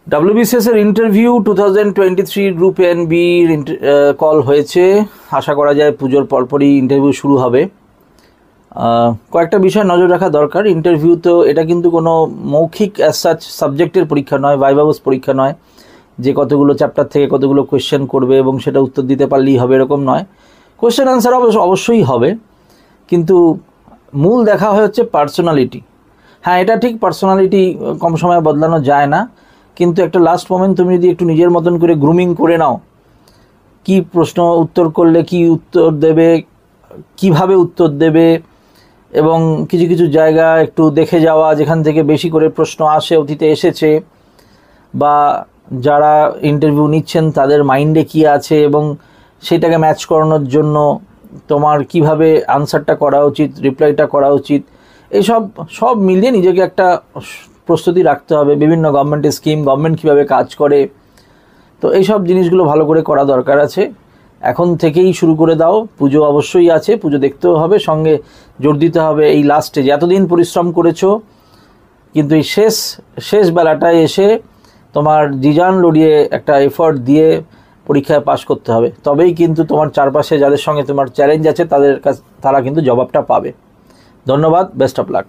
WBCS এর interview 2023 group and B call হয়েছে। আশা করা যায় পুজোর পরপরই ইন্টারভিউ শুরু হবে। কয়েকটা বিষয় নজর রাখা দরকার। ইন্টারভিউ তো এটা কিন্তু কোনো মৌখিক অ্যাজ সাচ সাবজেক্টের পরীক্ষা নয়, ভাইভা বেস পরীক্ষা নয় যে কতগুলো চ্যাপ্টার থেকে কতগুলো কোয়েশ্চেন করবে এবং সেটা উত্তর দিতে পারলেই হবে, এরকম নয়। কোয়েশ্চেন আনসার অবশ্যই হবে, কিন্তু মূল দেখা হচ্ছে পার্সোনালিটি। হ্যাঁ, এটা ঠিক, পার্সোনালিটি কম সময়ে বদলানো যায় না, কিন্তু একটা লাস্ট মোমেন্ট তুমি যদি একটু নিজের মতন করে গ্রুমিং করে নাও, কি প্রশ্ন উত্তর করলে কি উত্তর দেবে, কিভাবে উত্তর দেবে, এবং কিছু কিছু জায়গা একটু দেখে যাওয়া যেখান থেকে বেশি করে প্রশ্ন আসে, অতীতে এসেছে, বা যারা ইন্টারভিউ নিচ্ছেন তাদের মাইন্ডে কি আছে এবং সেটাকে ম্যাচ করানোর জন্য তোমার কিভাবে আনসারটা করা উচিত, রিপ্লাইটা করা উচিত, এইসব সব মিলিয়ে নিজেকে একটা প্রস্তুতি রাখতে হবে। বিভিন্ন গভর্নমেন্টের স্কিম, গভর্নমেন্ট কীভাবে কাজ করে, তো এইসব জিনিসগুলো ভালো করে করা দরকার আছে। এখন থেকেই শুরু করে দাও। পুজো অবশ্যই আছে, পুজো দেখতেও হবে, সঙ্গে জোর দিতে হবে এই লাস্টে যে এতদিন পরিশ্রম করেছো, কিন্তু এই শেষ বেলাটায় এসে তোমার জিজান লড়িয়ে একটা এফর্ট দিয়ে পরীক্ষায় পাশ করতে হবে। তবেই কিন্তু তোমার চারপাশে যাদের সঙ্গে তোমার চ্যালেঞ্জ আছে তারা কিন্তু জবাবটা পাবে। ধন্যবাদ, বেস্ট অফ লাক।